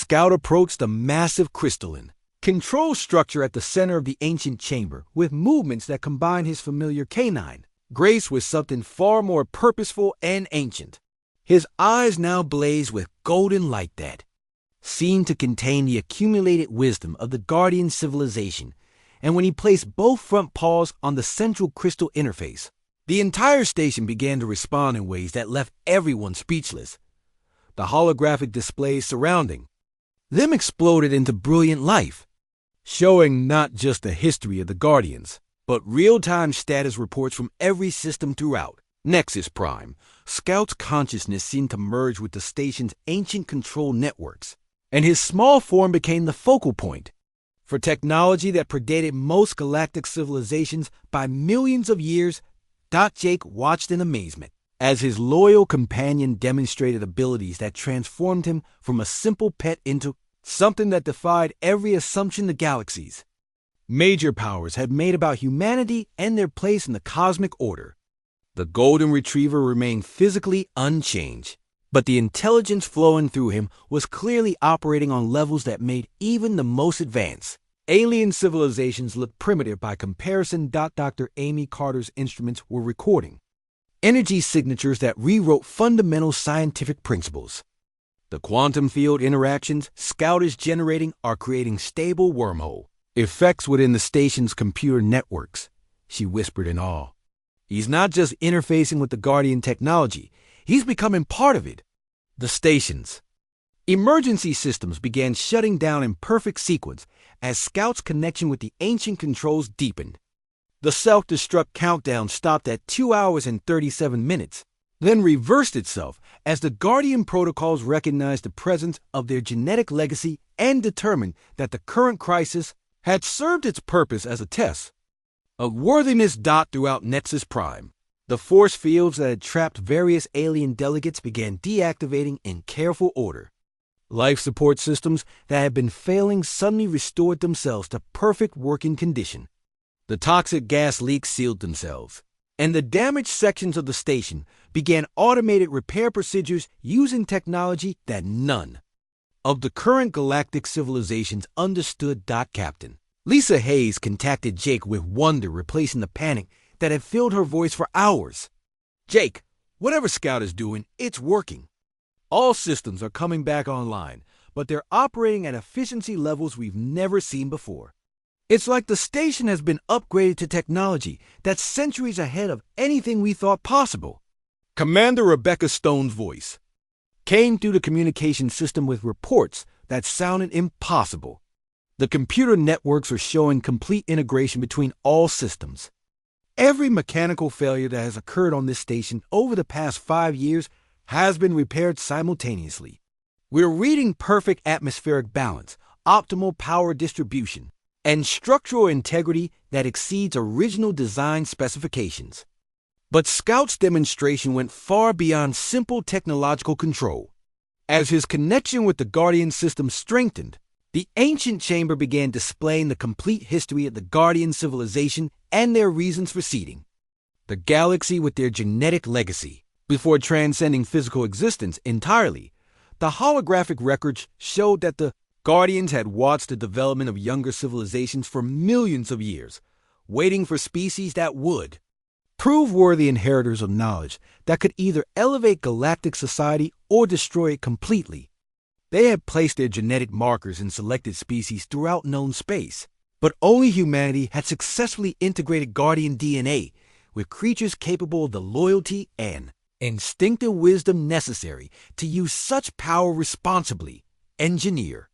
Scout approached the massive crystalline control structure at the center of the ancient chamber with movements that combined his familiar canine grace with something far more purposeful and ancient. His eyes now blazed with golden light that seemed to contain the accumulated wisdom of the Guardian civilization, and when he placed both front paws on the central crystal interface, the entire station began to respond in ways that left everyone speechless. The holographic displays surrounding them exploded into brilliant life, showing not just the history of the Guardians, but real-time status reports from every system throughout Nexus Prime. Scout's consciousness seemed to merge with the station's ancient control networks, and his small form became the focal point for technology that predated most galactic civilizations by millions of years. Jake watched in amazement as his loyal companion demonstrated abilities that transformed him from a simple pet into something that defied every assumption the galaxy's major powers had made about humanity and their place in the cosmic order. The golden retriever remained physically unchanged, but the intelligence flowing through him was clearly operating on levels that made even the most advanced alien civilizations look primitive by comparison. Dr. Amy Carter's instruments were recording energy signatures that rewrote fundamental scientific principles. The quantum field interactions Scout is generating are creating stable wormhole effects within the station's computer networks, she whispered in awe. He's not just interfacing with the Guardian technology, he's becoming part of it. The station's emergency systems began shutting down in perfect sequence as Scout's connection with the ancient controls deepened. The self-destruct countdown stopped at 2 hours and 37 minutes, then reversed itself as the Guardian protocols recognized the presence of their genetic legacy and determined that the current crisis had served its purpose as a test of worthiness. Throughout Nexus Prime, the force fields that had trapped various alien delegates began deactivating in careful order. Life support systems that had been failing suddenly restored themselves to perfect working condition. The toxic gas leaks sealed themselves, and the damaged sections of the station began automated repair procedures using technology that none of the current galactic civilizations understood. Captain Lisa Hayes contacted Jake with wonder, replacing the panic that had filled her voice for hours. Jake, whatever Scout is doing, it's working. All systems are coming back online, but they're operating at efficiency levels we've never seen before. It's like the station has been upgraded to technology that's centuries ahead of anything we thought possible. Commander Rebecca Stone's voice came through the communication system with reports that sounded impossible. The computer networks are showing complete integration between all systems. Every mechanical failure that has occurred on this station over the past 5 years has been repaired simultaneously. We're reading perfect atmospheric balance, optimal power distribution, and structural integrity that exceeds original design specifications. But Scout's demonstration went far beyond simple technological control. As his connection with the Guardian system strengthened, the ancient chamber began displaying the complete history of the Guardian civilization and their reasons for seeding the galaxy with their genetic legacy. Before transcending physical existence entirely, the holographic records showed that the Guardians had watched the development of younger civilizations for millions of years, waiting for species that would prove worthy inheritors of knowledge that could either elevate galactic society or destroy it completely. They had placed their genetic markers in selected species throughout known space, but only humanity had successfully integrated Guardian DNA with creatures capable of the loyalty and instinctive wisdom necessary to use such power responsibly. Engineer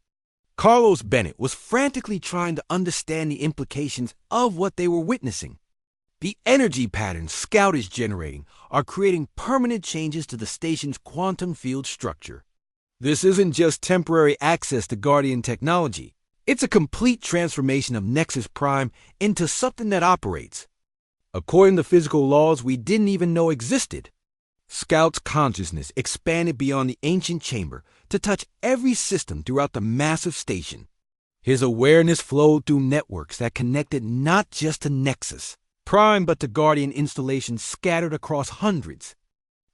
Carlos Bennett was frantically trying to understand the implications of what they were witnessing. The energy patterns Scout is generating are creating permanent changes to the station's quantum field structure. This isn't just temporary access to Guardian technology. It's a complete transformation of Nexus Prime into something that operates according to physical laws we didn't even know existed. Scout's consciousness expanded beyond the ancient chamber to touch every system throughout the massive station. His awareness flowed through networks that connected not just to Nexus Prime but to Guardian installations scattered across hundreds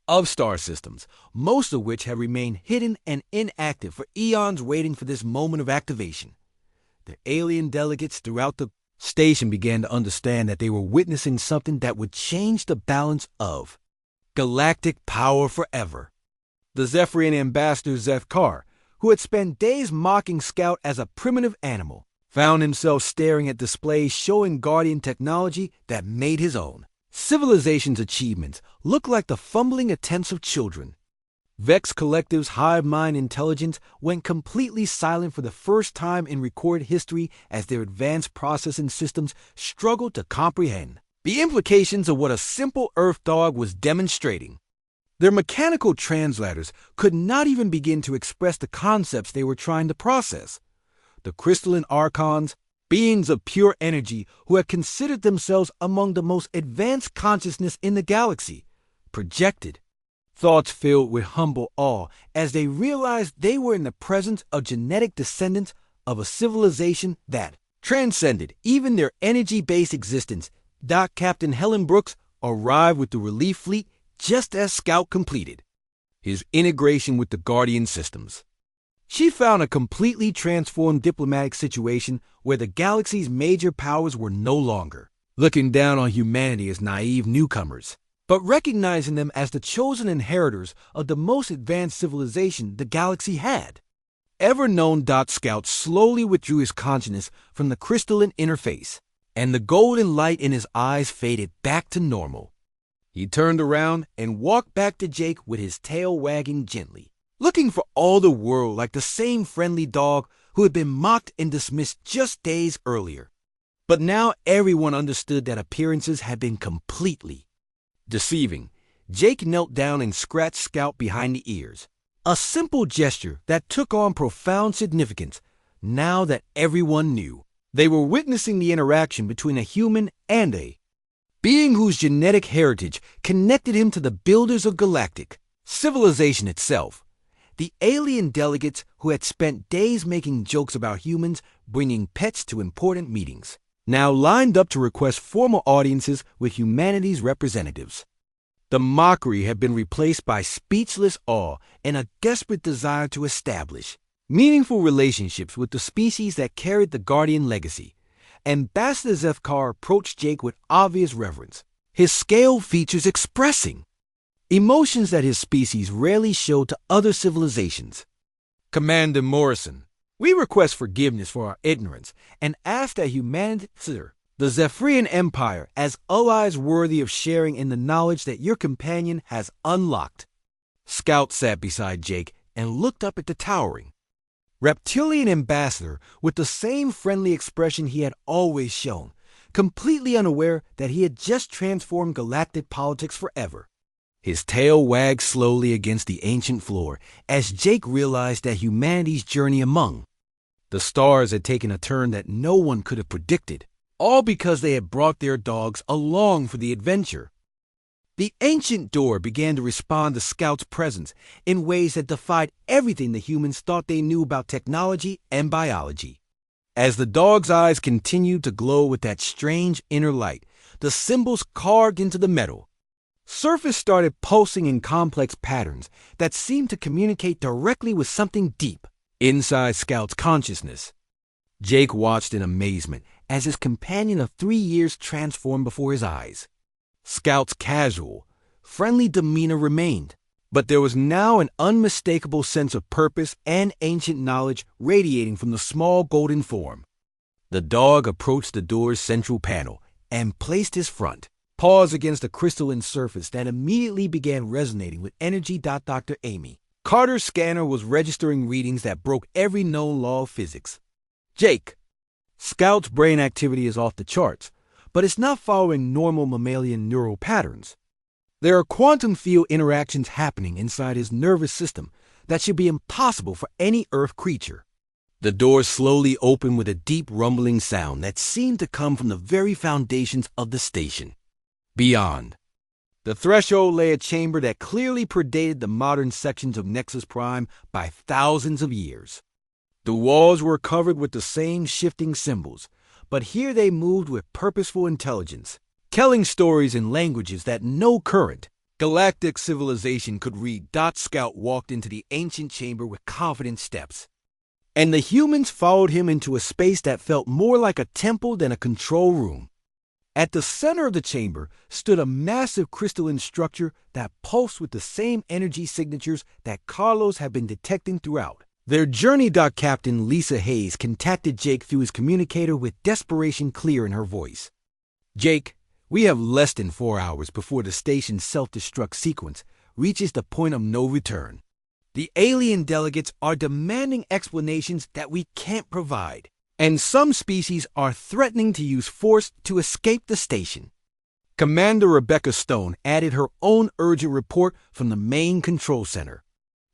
of star systems, most of which have remained hidden and inactive for eons, waiting for this moment of activation. The alien delegates throughout the station began to understand that they were witnessing something that would change the balance of galactic power forever. The Zephyrian ambassador Zefkar, who had spent days mocking Scout as a primitive animal, found himself staring at displays showing Guardian technology that made his own. Civilization's achievements looked like the fumbling attempts of children. Vex Collective's hive mind intelligence went completely silent for the first time in recorded history as their advanced processing systems struggled to comprehend the implications of what a simple Earth dog was demonstrating. Their mechanical translators could not even begin to express the concepts they were trying to process. The crystalline archons, beings of pure energy who had considered themselves among the most advanced consciousness in the galaxy, projected thoughts filled with humble awe as they realized they were in the presence of genetic descendants of a civilization that transcended even their energy-based existence. Dock Captain Helen Brooks arrived with the relief fleet just as Scout completed his integration with the Guardian systems. She found a completely transformed diplomatic situation where the galaxy's major powers were no longer looking down on humanity as naive newcomers, but recognizing them as the chosen inheritors of the most advanced civilization the galaxy had. Ever-known Scout slowly withdrew his consciousness from the crystalline interface, and the golden light in his eyes faded back to normal. He turned around and walked back to Jake with his tail wagging gently, looking for all the world like the same friendly dog who had been mocked and dismissed just days earlier. But now everyone understood that appearances had been completely deceiving. Jake knelt down and scratched Scout behind the ears, a simple gesture that took on profound significance now that everyone knew they were witnessing the interaction between a human and a being whose genetic heritage connected him to the builders of galactic civilization itself. The alien delegates who had spent days making jokes about humans bringing pets to important meetings now lined up to request formal audiences with humanity's representatives. The mockery had been replaced by speechless awe and a desperate desire to establish meaningful relationships with the species that carried the Guardian legacy. Ambassador Zefkar approached Jake with obvious reverence, his scaled features expressing emotions that his species rarely showed to other civilizations. Commander Morrison, we request forgiveness for our ignorance and ask that humanity consider the Zephyrian Empire as allies worthy of sharing in the knowledge that your companion has unlocked. Scout sat beside Jake and looked up at the towering reptilian ambassador with the same friendly expression he had always shown, completely unaware that he had just transformed galactic politics forever. His tail wagged slowly against the ancient floor as Jake realized that humanity's journey among the stars had taken a turn that no one could have predicted, all because they had brought their dogs along for the adventure. The ancient door began to respond to Scout's presence in ways that defied everything the humans thought they knew about technology and biology. As the dog's eyes continued to glow with that strange inner light, the symbols carved into the metal surface started pulsing in complex patterns that seemed to communicate directly with something deep inside Scout's consciousness. Jake watched in amazement as his companion of 3 years transformed before his eyes. Scout's casual, friendly demeanor remained, but there was now an unmistakable sense of purpose and ancient knowledge radiating from the small golden form. The dog approached the door's central panel and placed his front paws against the crystalline surface that immediately began resonating with energy. Dr. Amy Carter's scanner was registering readings that broke every known law of physics. Jake, Scout's brain activity is off the charts, but it's not following normal mammalian neural patterns. There are quantum field interactions happening inside his nervous system that should be impossible for any Earth creature. The door slowly opened with a deep rumbling sound that seemed to come from the very foundations of the station. Beyond the threshold lay a chamber that clearly predated the modern sections of Nexus Prime by thousands of years. The walls were covered with the same shifting symbols, but here they moved with purposeful intelligence, telling stories in languages that no current Galactic civilization could read. Scout walked into the ancient chamber with confident steps, and the humans followed him into a space that felt more like a temple than a control room. At the center of the chamber stood a massive crystalline structure that pulsed with the same energy signatures that Carlos had been detecting throughout. Their journey. Captain Lisa Hayes contacted Jake through his communicator with desperation clear in her voice. Jake, we have less than 4 hours before the station's self-destruct sequence reaches the point of no return. The alien delegates are demanding explanations that we can't provide, and some species are threatening to use force to escape the station. Commander Rebecca Stone added her own urgent report from the main control center.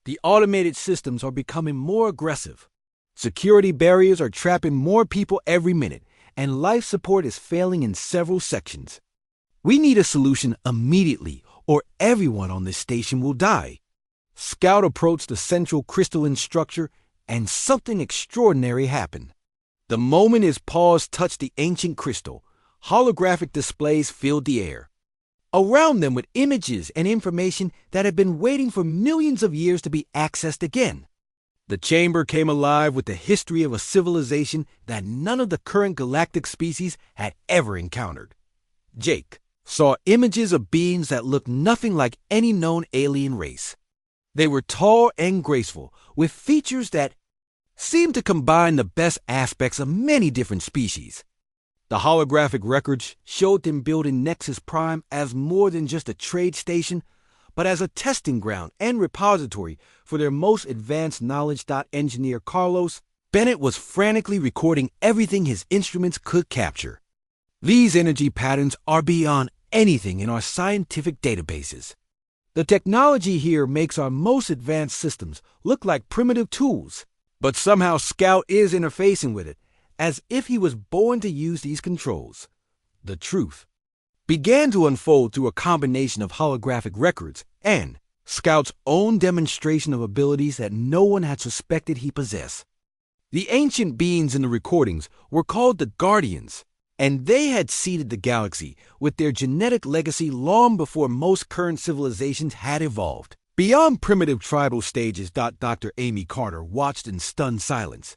The automated systems are becoming more aggressive. Security barriers are trapping more people every minute, and life support is failing in several sections. We need a solution immediately, or everyone on this station will die. Scout approached the central crystalline structure, and something extraordinary happened. The moment his paws touched the ancient crystal, holographic displays filled the air. Around them were images and information that had been waiting for millions of years to be accessed again. The chamber came alive with the history of a civilization that none of the current galactic species had ever encountered. Jake saw images of beings that looked nothing like any known alien race. They were tall and graceful, with features that seemed to combine the best aspects of many different species. The holographic records showed them building Nexus Prime as more than just a trade station, but as a testing ground and repository for their most advanced knowledge. Engineer Carlos Bennett was frantically recording everything his instruments could capture. These energy patterns are beyond anything in our scientific databases. The technology here makes our most advanced systems look like primitive tools, but somehow Scout is interfacing with it, as if he was born to use these controls. The truth began to unfold through a combination of holographic records and Scout's own demonstration of abilities that no one had suspected he possessed. The ancient beings in the recordings were called the Guardians, and they had seeded the galaxy with their genetic legacy long before most current civilizations had evolved. Beyond primitive tribal stages. Dr. Amy Carter watched in stunned silence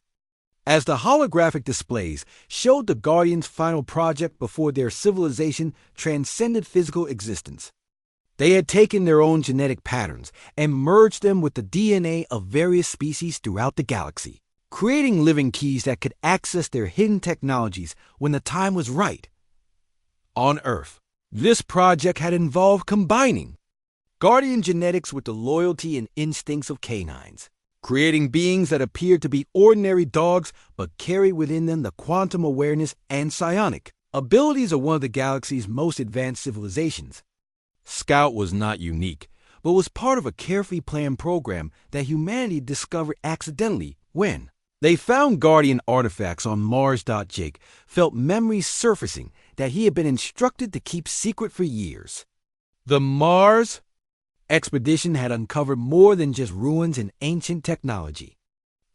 as the holographic displays showed the Guardians' final project before their civilization transcended physical existence. They had taken their own genetic patterns and merged them with the DNA of various species throughout the galaxy, creating living keys that could access their hidden technologies when the time was right. On Earth, this project had involved combining Guardian genetics with the loyalty and instincts of canines, creating beings that appeared to be ordinary dogs but carried within them the quantum awareness and psionic abilities of one of the galaxy's most advanced civilizations. Scout was not unique, but was part of a carefully planned program that humanity discovered accidentally when they found Guardian artifacts on Mars. Jake felt memories surfacing that he had been instructed to keep secret for years. The Mars expedition had uncovered more than just ruins and ancient technology.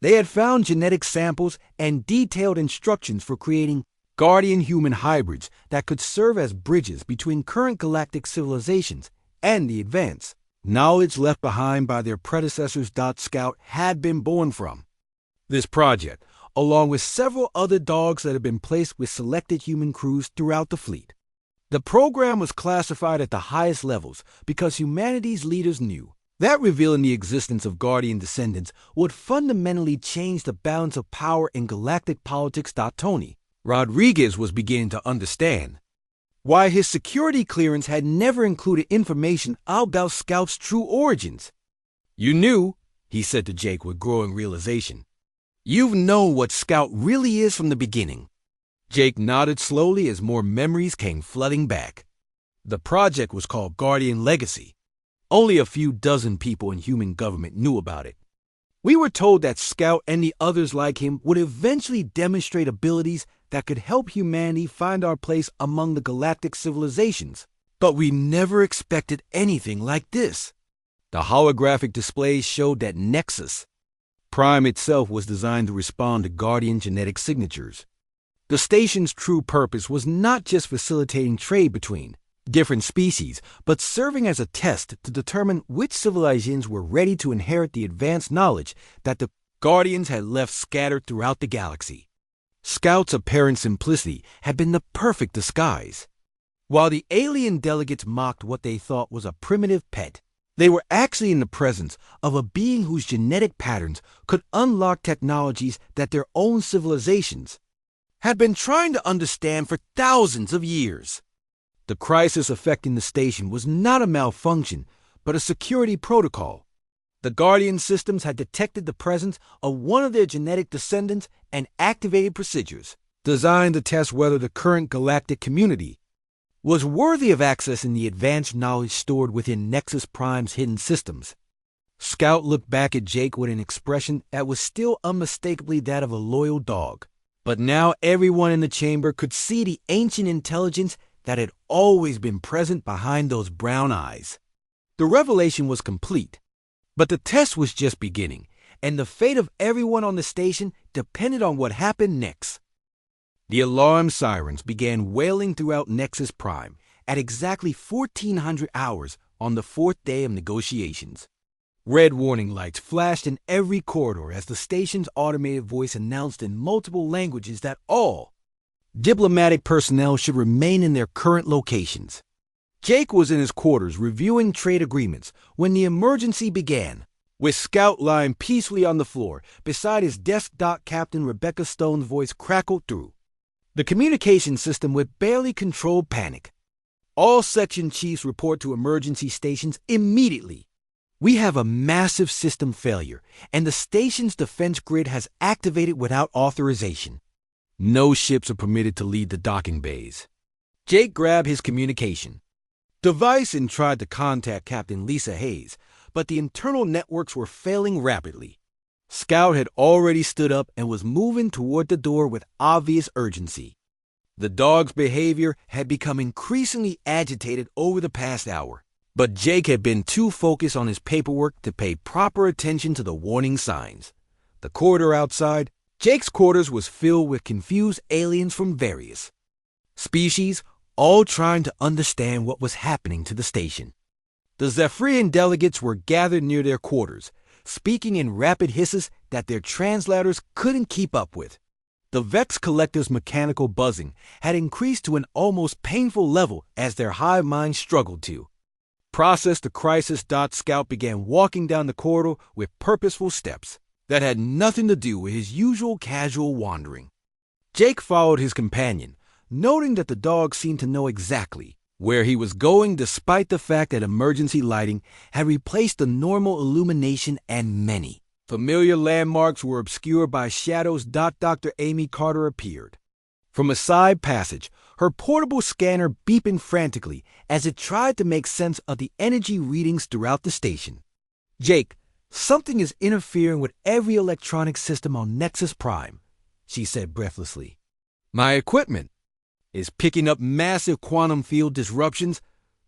They had found genetic samples and detailed instructions for creating Guardian-human hybrids that could serve as bridges between current galactic civilizations and the advanced knowledge left behind by their predecessors. Scout had been born from this project, along with several other dogs that had been placed with selected human crews throughout the fleet. The program was classified at the highest levels because humanity's leaders knew that revealing the existence of Guardian descendants would fundamentally change the balance of power in galactic politics. Tony Rodriguez was beginning to understand why his security clearance had never included information about Scout's true origins. "You knew," he said to Jake with growing realization. "You've known what Scout really is from the beginning." Jake nodded slowly as more memories came flooding back. The project was called Guardian Legacy. Only a few dozen people in human government knew about it. We were told that Scout and the others like him would eventually demonstrate abilities that could help humanity find our place among the galactic civilizations. But we never expected anything like this. The holographic displays showed that Nexus Prime itself was designed to respond to Guardian genetic signatures. The station's true purpose was not just facilitating trade between different species, but serving as a test to determine which civilizations were ready to inherit the advanced knowledge that the Guardians had left scattered throughout the galaxy. Scout's apparent simplicity had been the perfect disguise. While the alien delegates mocked what they thought was a primitive pet, they were actually in the presence of a being whose genetic patterns could unlock technologies that their own civilizations had been trying to understand for thousands of years. The crisis affecting the station was not a malfunction, but a security protocol. The Guardian systems had detected the presence of one of their genetic descendants and activated procedures designed to test whether the current galactic community was worthy of accessing the advanced knowledge stored within Nexus Prime's hidden systems. Scout looked back at Jake with an expression that was still unmistakably that of a loyal dog. But now everyone in the chamber could see the ancient intelligence that had always been present behind those brown eyes. The revelation was complete, but the test was just beginning, and the fate of everyone on the station depended on what happened next. The alarm sirens began wailing throughout Nexus Prime at exactly 1400 hours on the fourth day of negotiations. Red warning lights flashed in every corridor as the station's automated voice announced in multiple languages that all diplomatic personnel should remain in their current locations. Jake was in his quarters reviewing trade agreements when the emergency began, with Scout lying peacefully on the floor beside his desk. Captain Rebecca Stone's voice crackled through the communication system with barely controlled panic. All section chiefs report to emergency stations immediately. We have a massive system failure, and the station's defense grid has activated without authorization. No ships are permitted to leave the docking bays. Jake grabbed his communication device and tried to contact Captain Lisa Hayes, but the internal networks were failing rapidly. Scout had already stood up and was moving toward the door with obvious urgency. The dog's behavior had become increasingly agitated over the past hour, but Jake had been too focused on his paperwork to pay proper attention to the warning signs. The corridor outside Jake's quarters was filled with confused aliens from various species, all trying to understand what was happening to the station. The Zephyrian delegates were gathered near their quarters, speaking in rapid hisses that their translators couldn't keep up with. The Vex Collective's mechanical buzzing had increased to an almost painful level as their hive minds struggled to process the crisis. Scout began walking down the corridor with purposeful steps that had nothing to do with his usual casual wandering. Jake followed his companion, noting that the dog seemed to know exactly where he was going despite the fact that emergency lighting had replaced the normal illumination and many familiar landmarks were obscured by shadows. Dr. Amy Carter appeared from a side passage, her portable scanner beeping frantically as it tried to make sense of the energy readings throughout the station. Jake, something is interfering with every electronic system on Nexus Prime, she said breathlessly. My equipment is picking up massive quantum field disruptions,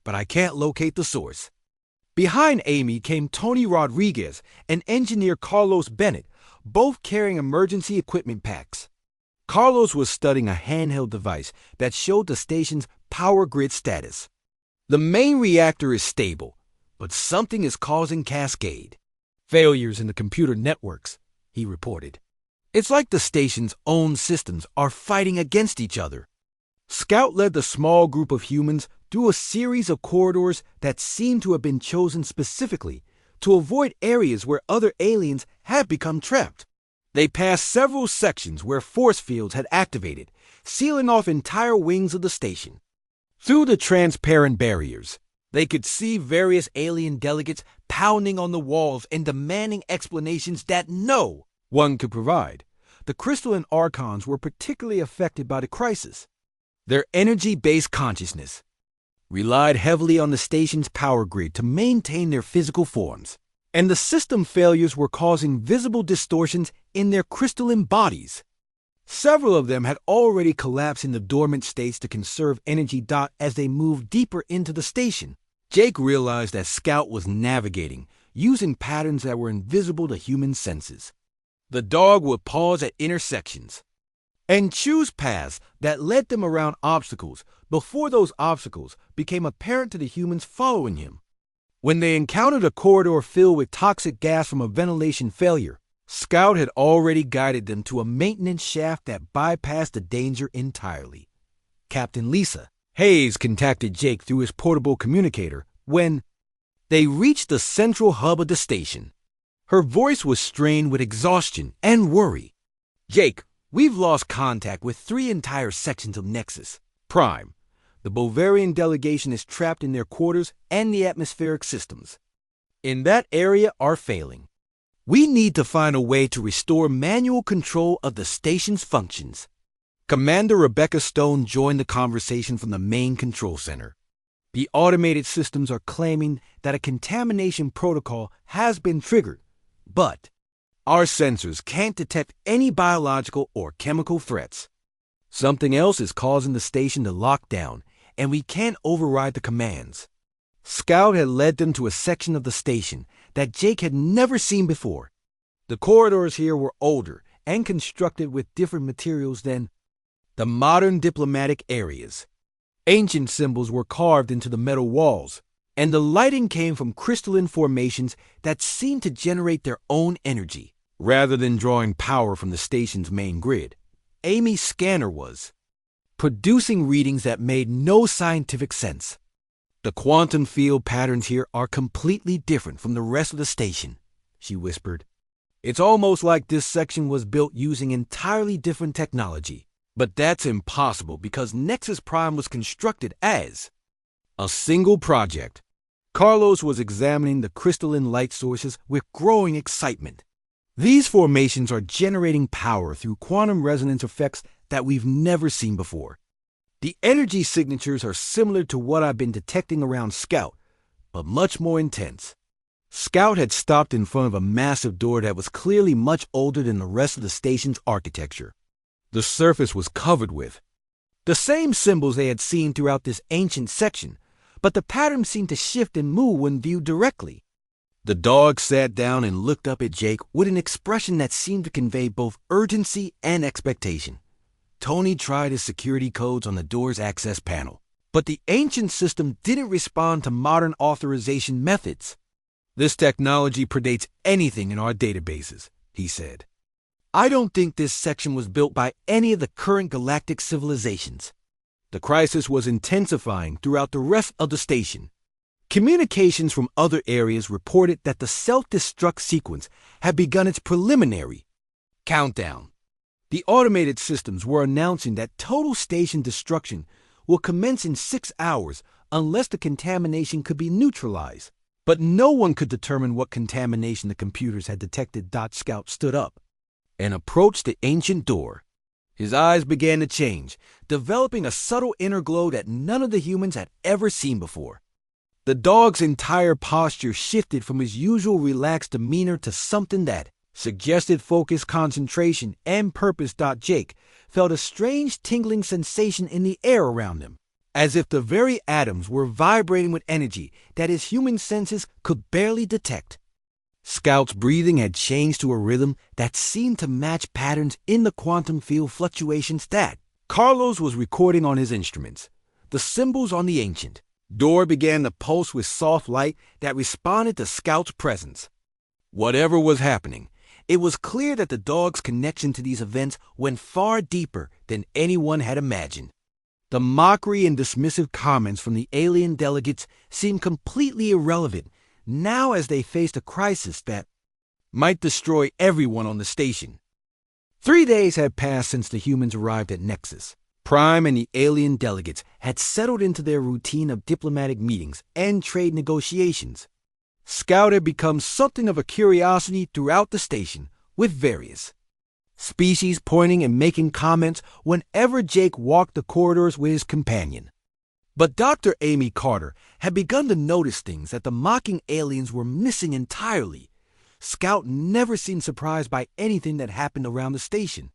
but I can't locate the source. Behind Amy came Tony Rodriguez and engineer Carlos Bennett, both carrying emergency equipment packs. Carlos was studying a handheld device that showed the station's power grid status. The main reactor is stable, but something is causing cascade failures in the computer networks, he reported. It's like the station's own systems are fighting against each other. Scout led the small group of humans through a series of corridors that seemed to have been chosen specifically to avoid areas where other aliens had become trapped. They passed several sections where force fields had activated, sealing off entire wings of the station. Through the transparent barriers, they could see various alien delegates pounding on the walls and demanding explanations that no one could provide. The crystalline archons were particularly affected by the crisis. Their energy-based consciousness relied heavily on the station's power grid to maintain their physical forms, and the system failures were causing visible distortions in their crystalline bodies. Several of them had already collapsed into dormant states to conserve energy. As they moved deeper into the station, Jake realized that Scout was navigating using patterns that were invisible to human senses. The dog would pause at intersections, and choose paths that led them around obstacles before those obstacles became apparent to the humans following him. When they encountered a corridor filled with toxic gas from a ventilation failure, Scout had already guided them to a maintenance shaft that bypassed the danger entirely. Captain Lisa Hayes contacted Jake through his portable communicator when they reached the central hub of the station. Her voice was strained with exhaustion and worry. "Jake, we've lost contact with 3 entire sections of Nexus Prime. The Bovarian delegation is trapped in their quarters and the atmospheric systems in that area are failing. We need to find a way to restore manual control of the station's functions." Commander Rebecca Stone joined the conversation from the main control center. "The automated systems are claiming that a contamination protocol has been triggered, but our sensors can't detect any biological or chemical threats. Something else is causing the station to lock down, and we can't override the commands." Scout had led them to a section of the station that Jake had never seen before. The corridors here were older and constructed with different materials than the modern diplomatic areas. Ancient symbols were carved into the metal walls, and the lighting came from crystalline formations that seemed to generate their own energy, rather than drawing power from the station's main grid. Amy's scanner was producing readings that made no scientific sense. "The quantum field patterns here are completely different from the rest of the station," she whispered. "It's almost like this section was built using entirely different technology. But that's impossible because Nexus Prime was constructed as a single project." Carlos was examining the crystalline light sources with growing excitement. "These formations are generating power through quantum resonance effects that we've never seen before. The energy signatures are similar to what I've been detecting around Scout, but much more intense." Scout had stopped in front of a massive door that was clearly much older than the rest of the station's architecture. The surface was covered with the same symbols they had seen throughout this ancient section, but the pattern seemed to shift and move when viewed directly. The dog sat down and looked up at Jake with an expression that seemed to convey both urgency and expectation. Tony tried his security codes on the door's access panel, but the ancient system didn't respond to modern authorization methods. "This technology predates anything in our databases," he said. "I don't think this section was built by any of the current galactic civilizations." The crisis was intensifying throughout the rest of the station. Communications from other areas reported that the self-destruct sequence had begun its preliminary countdown. The automated systems were announcing that total station destruction will commence in 6 hours unless the contamination could be neutralized. But no one could determine what contamination the computers had detected. Scout stood up and approached the ancient door. His eyes began to change, developing a subtle inner glow that none of the humans had ever seen before. The dog's entire posture shifted from his usual relaxed demeanor to something that suggested focus, concentration, and purpose. Jake felt a strange tingling sensation in the air around him, as if the very atoms were vibrating with energy that his human senses could barely detect. Scout's breathing had changed to a rhythm that seemed to match patterns in the quantum field fluctuations that Carlos was recording on his instruments. The symbols on the ancient door began to pulse with soft light that responded to Scout's presence. Whatever was happening, it was clear that the dog's connection to these events went far deeper than anyone had imagined. The mockery and dismissive comments from the alien delegates seemed completely irrelevant now as they faced a crisis that might destroy everyone on the station. 3 days had passed since the humans arrived at Nexus. Prime and the alien delegates had settled into their routine of diplomatic meetings and trade negotiations. Scout had become something of a curiosity throughout the station, with various species pointing and making comments whenever Jake walked the corridors with his companion. But Dr. Amy Carter had begun to notice things that the mocking aliens were missing entirely. Scout never seemed surprised by anything that happened around the station.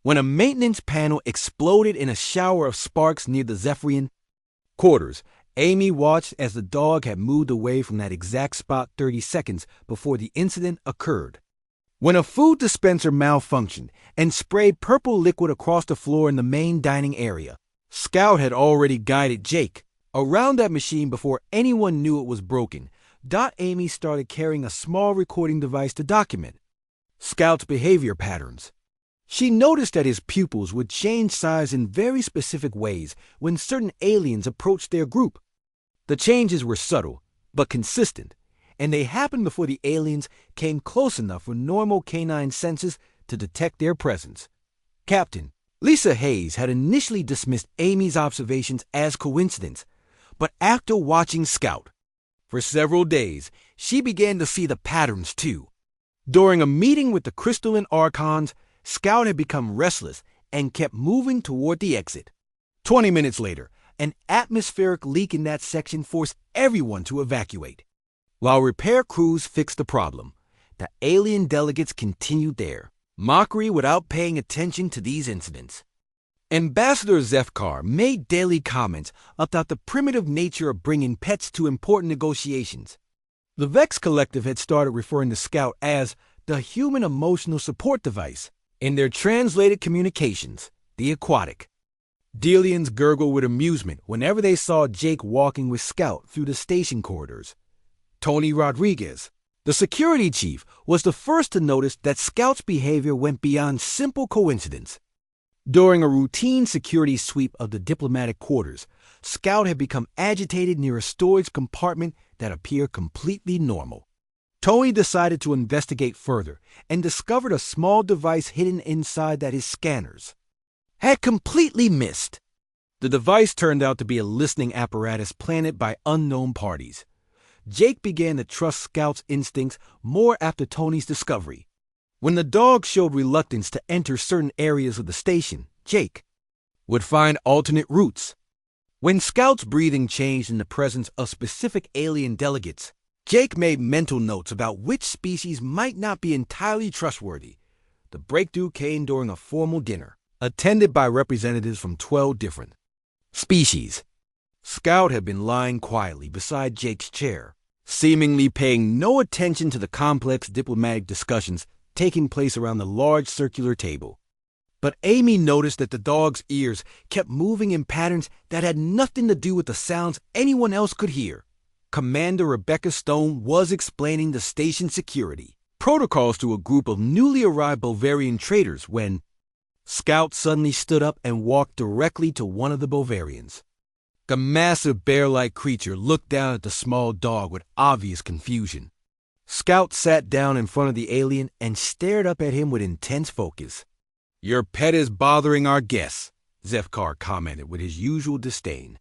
When a maintenance panel exploded in a shower of sparks near the Zephyrian quarters, Amy watched as the dog had moved away from that exact spot 30 seconds before the incident occurred. when a food dispenser malfunctioned and sprayed purple liquid across the floor in the main dining area. Scout had already guided Jake around that machine before anyone knew it was broken. Amy started carrying a small recording device to document Scout's behavior patterns. She noticed that his pupils would change size in very specific ways when certain aliens approached their group. The changes were subtle, but consistent, and they happened before the aliens came close enough for normal canine senses to detect their presence. Captain Lisa Hayes had initially dismissed Amy's observations as coincidence, but after watching Scout for several days, she began to see the patterns too. During a meeting with the crystalline archons, Scout had become restless and kept moving toward the exit. 20 minutes later, an atmospheric leak in that section forced everyone to evacuate. While repair crews fixed the problem, the alien delegates continued their mockery without paying attention to these incidents. Ambassador Zefkar made daily comments about the primitive nature of bringing pets to important negotiations. The Vex Collective had started referring to Scout as the human emotional support device in their translated communications, the aquatic. Delians gurgled with amusement whenever they saw Jake walking with Scout through the station corridors. Tony Rodriguez, the security chief, was the first to notice that Scout's behavior went beyond simple coincidence. During a routine security sweep of the diplomatic quarters, Scout had become agitated near a storage compartment that appeared completely normal. Tony decided to investigate further and discovered a small device hidden inside that his scanners had completely missed. The device turned out to be a listening apparatus planted by unknown parties. Jake began to trust Scout's instincts more after Tony's discovery. When the dog showed reluctance to enter certain areas of the station, Jake would find alternate routes. When Scout's breathing changed in the presence of specific alien delegates, Jake made mental notes about which species might not be entirely trustworthy. The breakthrough came during a formal dinner, attended by representatives from 12 different species. Scout had been lying quietly beside Jake's chair, seemingly paying no attention to the complex diplomatic discussions taking place around the large circular table. But Amy noticed that the dog's ears kept moving in patterns that had nothing to do with the sounds anyone else could hear. Commander Rebecca Stone was explaining the station security protocols to a group of newly arrived Bovarian traders when Scout suddenly stood up and walked directly to one of the Bovarians. The massive bear-like creature looked down at the small dog with obvious confusion. Scout sat down in front of the alien and stared up at him with intense focus. "Your pet is bothering our guests," Zefkar commented with his usual disdain.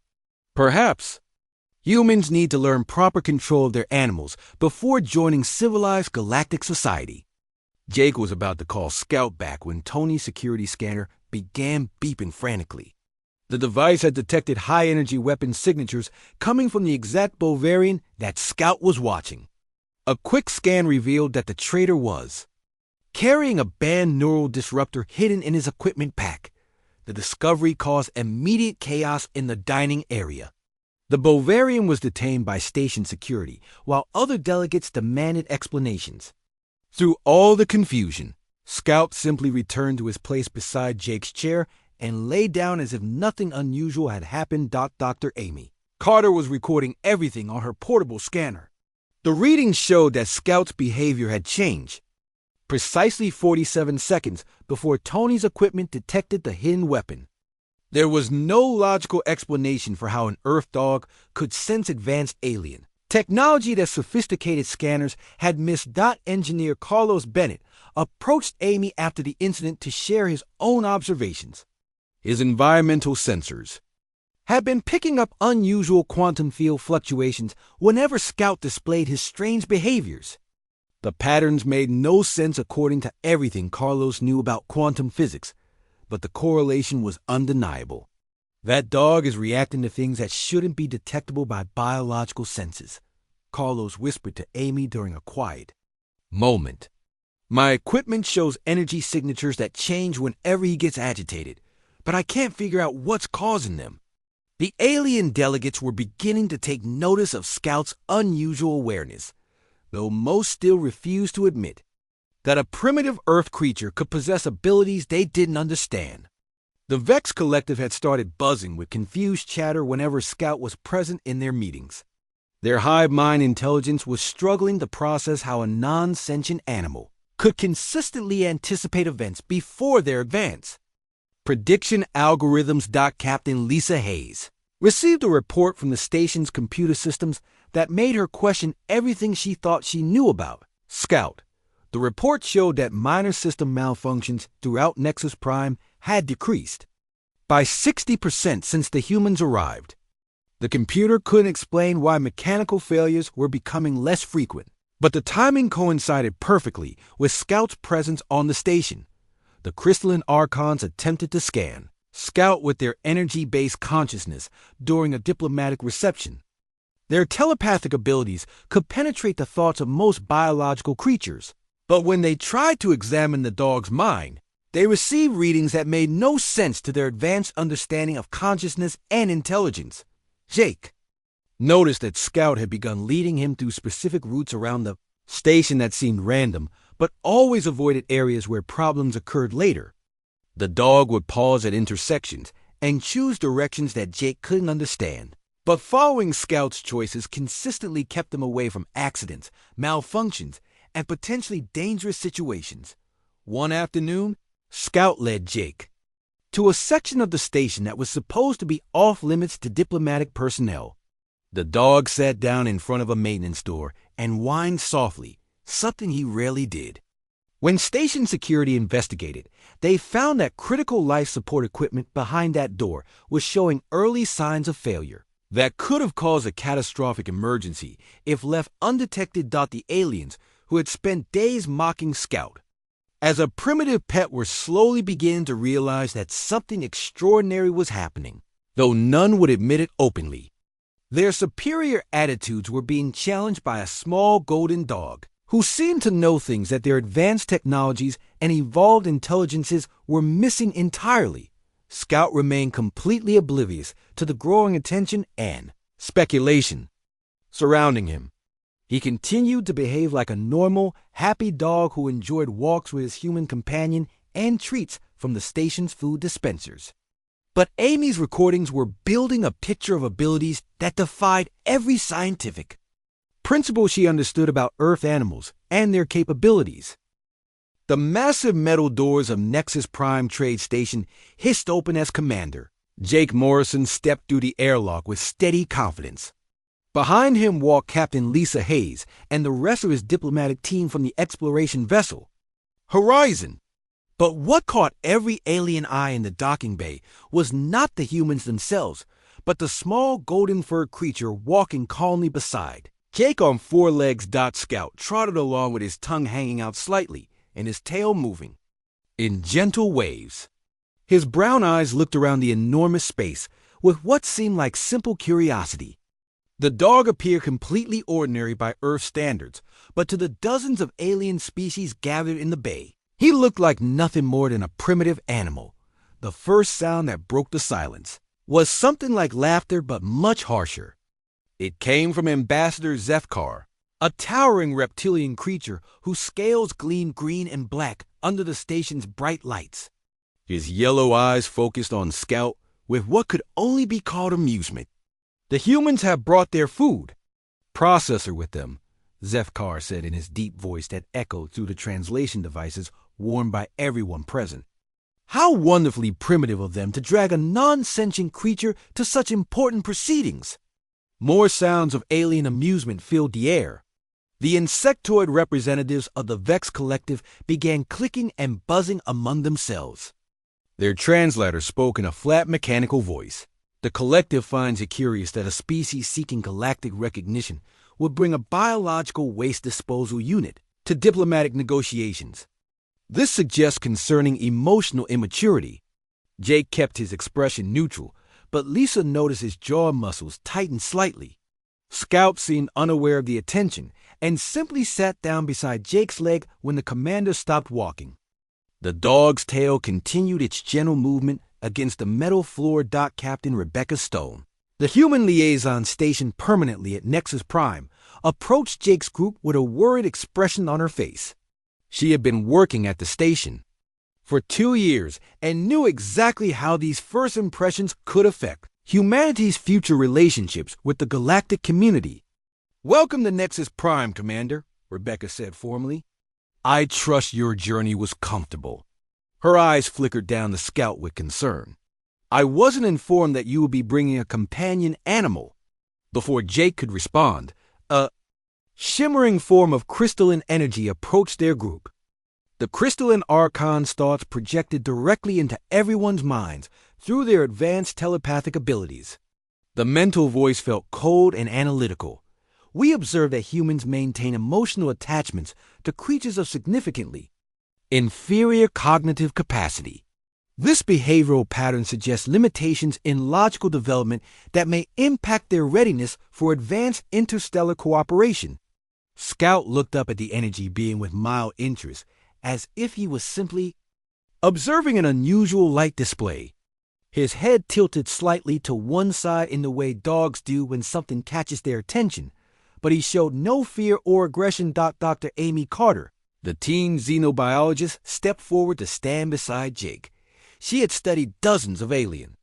"Perhaps. Humans need to learn proper control of their animals before joining civilized galactic society." Jake was about to call Scout back when Tony's security scanner began beeping frantically. The device had detected high-energy weapon signatures coming from the exact Bovarian that Scout was watching. A quick scan revealed that the trader was carrying a banned neural disruptor hidden in his equipment pack. The discovery caused immediate chaos in the dining area. The Bovarian was detained by station security, while other delegates demanded explanations. Through all the confusion, Scout simply returned to his place beside Jake's chair and lay down as if nothing unusual had happened. Dr. Amy Carter was recording everything on her portable scanner. The readings showed that Scout's behavior had changed. Precisely 47 seconds before Tony's equipment detected the hidden weapon. There was no logical explanation for how an Earth dog could sense advanced alien technology that sophisticated scanners had missed. Engineer Carlos Bennett approached Amy after the incident to share his own observations. His environmental sensors had been picking up unusual quantum field fluctuations whenever Scout displayed his strange behaviors. The patterns made no sense according to everything Carlos knew about quantum physics, but the correlation was undeniable. That dog is reacting to things that shouldn't be detectable by biological senses, Carlos whispered to Amy during a quiet moment. My equipment shows energy signatures that change whenever he gets agitated, but I can't figure out what's causing them. The alien delegates were beginning to take notice of Scout's unusual awareness, though most still refused to admit that a primitive Earth creature could possess abilities they didn't understand. The Vex Collective had started buzzing with confused chatter whenever Scout was present in their meetings. Their hive mind intelligence was struggling to process how a non-sentient animal could consistently anticipate events before their advance. Prediction Algorithms. Captain Lisa Hayes received a report from the station's computer systems that made her question everything she thought she knew about Scout. The report showed that minor system malfunctions throughout Nexus Prime had decreased by 60% since the humans arrived. The computer couldn't explain why mechanical failures were becoming less frequent, but the timing coincided perfectly with Scout's presence on the station. The crystalline archons attempted to scan Scout with their energy-based consciousness during a diplomatic reception. Their telepathic abilities could penetrate the thoughts of most biological creatures, but when they tried to examine the dog's mind, they received readings that made no sense to their advanced understanding of consciousness and intelligence. Jake noticed that Scout had begun leading him through specific routes around the station that seemed random, but always avoided areas where problems occurred later. The dog would pause at intersections and choose directions that Jake couldn't understand, but following Scout's choices consistently kept him away from accidents, malfunctions, and potentially dangerous situations. One afternoon, Scout led Jake to a section of the station that was supposed to be off-limits to diplomatic personnel. The dog sat down in front of a maintenance door and whined softly, something he rarely did. When station security investigated, they found that critical life support equipment behind that door was showing early signs of failure that could have caused a catastrophic emergency if left undetected. The aliens, who had spent days mocking Scout as a primitive pet, were slowly beginning to realize that something extraordinary was happening, though none would admit it openly. Their superior attitudes were being challenged by a small golden dog who seemed to know things that their advanced technologies and evolved intelligences were missing entirely. Scout remained completely oblivious to the growing attention and speculation surrounding him. He continued to behave like a normal, happy dog who enjoyed walks with his human companion and treats from the station's food dispensers. But Amy's recordings were building a picture of abilities that defied every scientific principle she understood about Earth animals and their capabilities. The massive metal doors of Nexus Prime Trade Station hissed open as Commander Jake Morrison stepped through the airlock with steady confidence. Behind him walked Captain Lisa Hayes and the rest of his diplomatic team from the exploration vessel Horizon. But what caught every alien eye in the docking bay was not the humans themselves, but the small golden-furred creature walking calmly beside. Jake on four legs. Scout trotted along with his tongue hanging out slightly and his tail moving in gentle waves. His brown eyes looked around the enormous space with what seemed like simple curiosity. The dog appeared completely ordinary by Earth standards, but to the dozens of alien species gathered in the bay, he looked like nothing more than a primitive animal. The first sound that broke the silence was something like laughter, but much harsher. It came from Ambassador Zefkar, a towering reptilian creature whose scales gleamed green and black under the station's bright lights. His yellow eyes focused on Scout with what could only be called amusement. "The humans have brought their food processor with them," Zefkar said in his deep voice that echoed through the translation devices worn by everyone present. "How wonderfully primitive of them to drag a non-sentient creature to such important proceedings." More sounds of alien amusement filled the air. The insectoid representatives of the Vex Collective began clicking and buzzing among themselves. Their translator spoke in a flat mechanical voice. The collective finds it curious that a species seeking galactic recognition would bring a biological waste disposal unit to diplomatic negotiations. This suggests concerning emotional immaturity. Jake kept his expression neutral, but Lisa noticed his jaw muscles tighten slightly. Scout seemed unaware of the attention and simply sat down beside Jake's leg when the commander stopped walking. The dog's tail continued its gentle movement against the metal floor. Captain Rebecca Stone, the human liaison stationed permanently at Nexus Prime, approached Jake's group with a worried expression on her face. She had been working at the station for 2 years and knew exactly how these first impressions could affect humanity's future relationships with the galactic community. "Welcome to Nexus Prime, Commander," Rebecca said formally. "I trust your journey was comfortable." Her eyes flickered down the scout with concern. "I wasn't informed that you would be bringing a companion animal." Before Jake could respond, a shimmering form of crystalline energy approached their group. The crystalline archon's thoughts projected directly into everyone's minds through their advanced telepathic abilities. The mental voice felt cold and analytical. "We observe that humans maintain emotional attachments to creatures of significantly inferior cognitive capacity. This behavioral pattern suggests limitations in logical development that may impact their readiness for advanced interstellar cooperation." Scout looked up at the energy being with mild interest, as if he was simply observing an unusual light display. His head tilted slightly to one side in the way dogs do when something catches their attention, but he showed no fear or aggression. Dr. Amy Carter, the teen xenobiologist, stepped forward to stand beside Jake. She had studied dozens of alien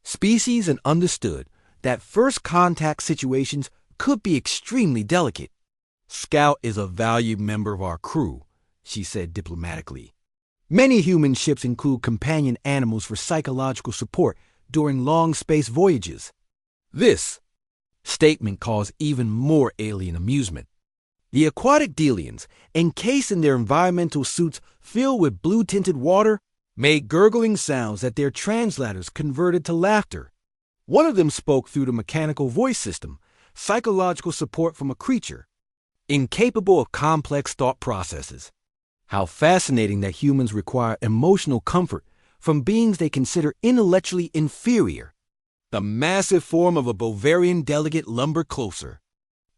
species and understood that first contact situations could be extremely delicate. "Scout is a valued member of our crew," she said diplomatically. "Many human ships include companion animals for psychological support during long space voyages." This statement caused even more alien amusement. The aquatic Delians, encased in their environmental suits filled with blue-tinted water, made gurgling sounds that their translators converted to laughter. One of them spoke through the mechanical voice system, psychological support from a creature incapable of complex thought processes. How fascinating that humans require emotional comfort from beings they consider intellectually inferior. The massive form of a Bovarian delegate lumbered closer.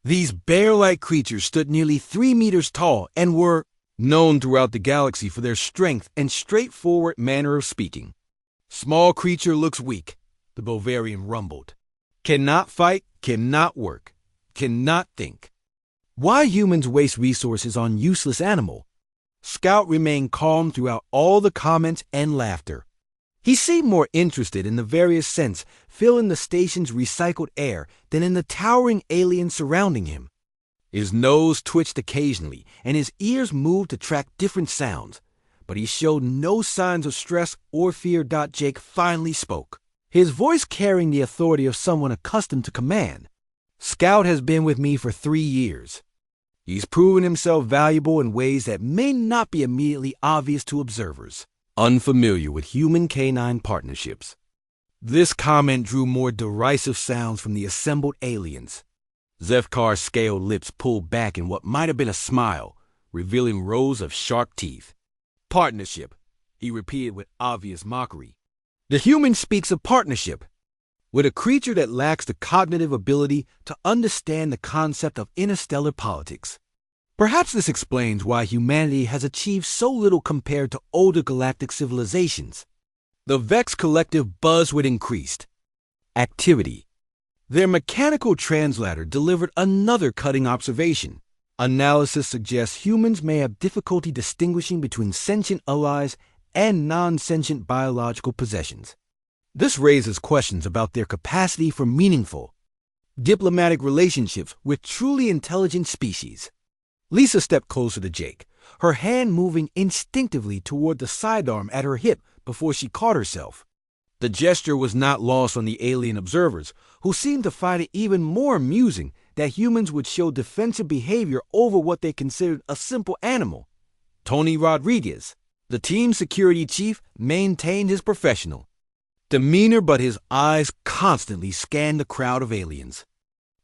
These bear-like creatures stood nearly 3 meters tall and were known throughout the galaxy for their strength and straightforward manner of speaking. "Small creature looks weak," the Bovarian rumbled. "Cannot fight, cannot work, cannot think. Why humans waste resources on useless animal?" Scout remained calm throughout all the comments and laughter. He seemed more interested in the various scents filling the station's recycled air than in the towering aliens surrounding him. His nose twitched occasionally, and his ears moved to track different sounds, but he showed no signs of stress or fear. Jake finally spoke, his voice carrying the authority of someone accustomed to command. "Scout has been with me for 3 years. He's proven himself valuable in ways that may not be immediately obvious to observers unfamiliar with human-canine partnerships." This comment drew more derisive sounds from the assembled aliens. Zefkar's scaled lips pulled back in what might have been a smile, revealing rows of sharp teeth. "Partnership," he repeated with obvious mockery. "The human speaks of partnership with a creature that lacks the cognitive ability to understand the concept of interstellar politics. Perhaps this explains why humanity has achieved so little compared to older galactic civilizations." The Vex collective buzzed with increased activity. Their mechanical translator delivered another cutting observation. "Analysis suggests humans may have difficulty distinguishing between sentient allies and non-sentient biological possessions. This raises questions about their capacity for meaningful diplomatic relationships with truly intelligent species." Lisa stepped closer to Jake, her hand moving instinctively toward the sidearm at her hip before she caught herself. The gesture was not lost on the alien observers, who seemed to find it even more amusing that humans would show defensive behavior over what they considered a simple animal. Tony Rodriguez, the team security chief, maintained his professional demeanor, but his eyes constantly scanned the crowd of aliens.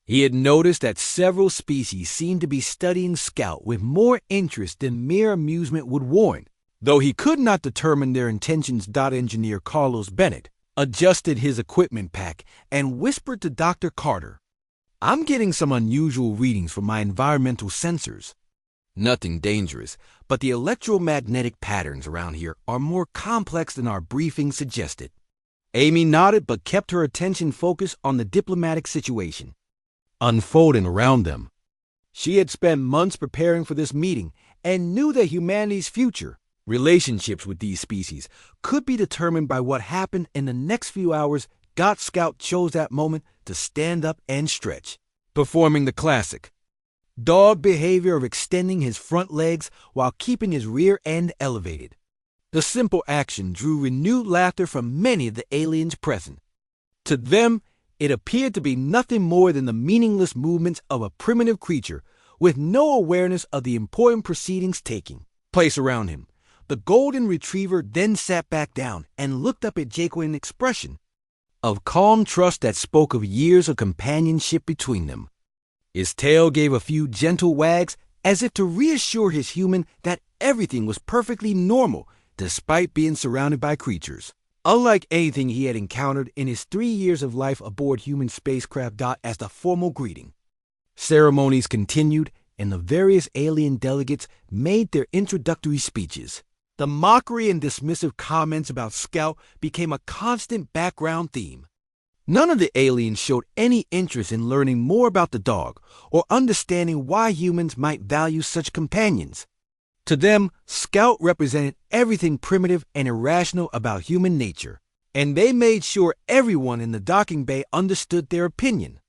He had noticed that several species seemed to be studying Scout with more interest than mere amusement would warrant. Though he could not determine their intentions, Engineer Carlos Bennett adjusted his equipment pack and whispered to Dr. Carter, "I'm getting some unusual readings from my environmental sensors. Nothing dangerous, but the electromagnetic patterns around here are more complex than our briefing suggested." Amy nodded but kept her attention focused on the diplomatic situation unfolding around them. She had spent months preparing for this meeting and knew that humanity's future, relationships with these species, could be determined by what happened in the next few hours. Scout chose that moment to stand up and stretch, performing the classic dog behavior of extending his front legs while keeping his rear end elevated. The simple action drew renewed laughter from many of the aliens present. To them, it appeared to be nothing more than the meaningless movements of a primitive creature with no awareness of the important proceedings taking place around him. The golden retriever then sat back down and looked up at Jake with an expression of calm trust that spoke of years of companionship between them. His tail gave a few gentle wags as if to reassure his human that everything was perfectly normal despite being surrounded by creatures unlike anything he had encountered in his 3 years of life aboard human spacecraft. As the formal greeting ceremonies continued and the various alien delegates made their introductory speeches, the mockery and dismissive comments about Scout became a constant background theme. None of the aliens showed any interest in learning more about the dog or understanding why humans might value such companions. To them, Scout represented everything primitive and irrational about human nature, and they made sure everyone in the docking bay understood their opinion.